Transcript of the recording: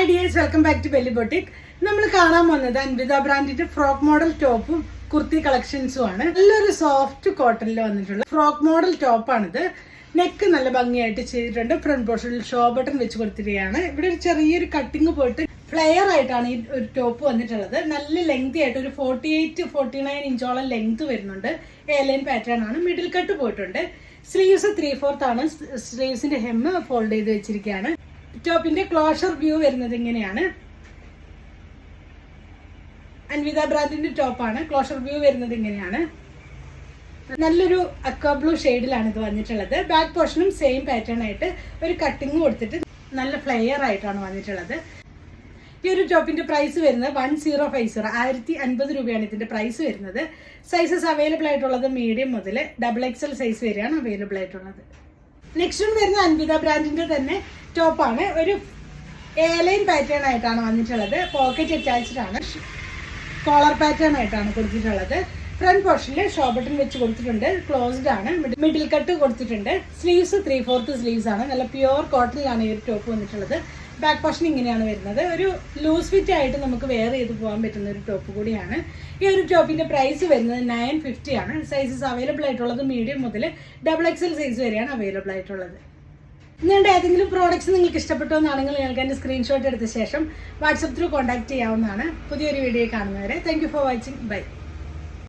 Hi dears, welcome back to belly boutique. നമ്മൾ കാണാൻ വന്നത് അൻവിത ബ്രാൻഡിന്റെ ഫ്രോക്ക് മോഡൽ ടോപ്പും കുർത്തി കളക്ഷൻസും ആണ്. നല്ലൊരു സോഫ്റ്റ് കോട്ടണിൽ വന്നിട്ടുള്ള ഫ്രോക്ക് മോഡൽ ടോപ്പാണിത്. നെക്ക് നല്ല ഭംഗിയായിട്ട് ചെയ്തിട്ടുണ്ട്. ഫ്രണ്ട് പോർഷനിൽ ഷോ ബട്ടൺ വെച്ച് കൊടുത്തിരിക്കുകയാണ്. ഇവിടെ ഒരു ചെറിയൊരു കട്ടിങ് പോയിട്ട് ഫ്ലെയർ ആയിട്ടാണ് ഈ ഒരു ടോപ്പ് വന്നിട്ടുള്ളത്. നല്ല ലെങ്തി ആയിട്ട് ഒരു 48-49 ഇഞ്ചോളം ലെങ്ത് വരുന്നുണ്ട്. എയർലൈൻ പാറ്റേൺ ആണ്. മിഡിൽ കട്ട് പോയിട്ടുണ്ട്. സ്ലീവ്സ് 3/4 ആണ്. സ്ലീവ്സിന്റെ ഹെം ഫോൾഡ് ചെയ്ത് വെച്ചിരിക്കുകയാണ്. ടോപ്പിന്റെ ക്ലോഷർ വ്യൂ വരുന്നത് ഇങ്ങനെയാണ്. അൻവിത ബ്രാൻഡിന്റെ ടോപ്പാണ്. ക്ലോഷർ വ്യൂ വരുന്നത് ഇങ്ങനെയാണ്. നല്ലൊരു അക്വാ ബ്ലൂ ഷെയ്ഡിലാണ് ഇത് വന്നിട്ടുള്ളത്. ബാക്ക് പോർഷനും സെയിം പാറ്റേൺ ആയിട്ട് ഒരു കട്ടിങ് കൊടുത്തിട്ട് നല്ല ഫ്ലെയർ ആയിട്ടാണ് വന്നിട്ടുള്ളത്. ഈ ഒരു ടോപ്പിന്റെ പ്രൈസ് വരുന്നത് 1050 1050 രൂപയാണ് ഇതിന്റെ പ്രൈസ് വരുന്നത്. സൈസസ് അവൈലബിൾ ആയിട്ടുള്ളത് മീഡിയം മുതൽ XXL സൈസ് വരെയാണ് അവൈലബിൾ ആയിട്ടുള്ളത്. നെക്സ്റ്റ് വരുന്ന അൻവിത ബ്രാൻഡിന്റെ തന്നെ ടോപ്പാണ്. ഒരു എയർലൈൻ പാറ്റേൺ ആയിട്ടാണ് വന്നിട്ടുള്ളത്. പോക്കറ്റ് അറ്റാച്ച്ഡ് ആണ്. കോളർ പാറ്റേൺ ആയിട്ടാണ് കൊടുത്തിട്ടുള്ളത്. ഫ്രണ്ട് പോർഷനിൽ ഷോ ബട്ടൺ വെച്ച് കൊടുത്തിട്ടുണ്ട്. ക്ലോസ്ഡ് ആണ്. മിഡിൽ കട്ട് കൊടുത്തിട്ടുണ്ട്. സ്ലീവ്സ് 3/4 സ്ലീവ്സ് ആണ്. നല്ല പ്യുവർ കോട്ടണിലാണ് ഈ ഒരു ടോപ്പ് വന്നിട്ടുള്ളത്. ബാക്ക് പോർഷൻ ഇങ്ങനെയാണ് വരുന്നത്. ഒരു ലൂസ് ഫിറ്റ് ആയിട്ട് നമുക്ക് വെയർ ചെയ്ത് പോകാൻ പറ്റുന്ന ഒരു ടോപ്പ് കൂടിയാണ്. ഈ ഒരു ടോപ്പിന്റെ പ്രൈസ് വരുന്നത് 950 ആണ്. സൈസസ് അവൈലബിൾ ആയിട്ടുള്ളത് മീഡിയം മുതൽ XXL സൈസ് വരെയാണ് അവൈലബിൾ ആയിട്ടുള്ളത്. നിങ്ങളുടെ ഏതെങ്കിലും പ്രോഡക്ട്സ് നിങ്ങൾക്ക് ഇഷ്ടപ്പെട്ടു എന്നാണെങ്കിൽ നിങ്ങൾക്ക് എൻ്റെ സ്ക്രീൻഷോട്ട് എടുത്ത ശേഷം വാട്സപ്പ് ത്രൂ കോൺടാക്ട് ചെയ്യാവുന്നതാണ്. പുതിയൊരു വീഡിയോ കാണുന്നവരെ thank you for watching. By.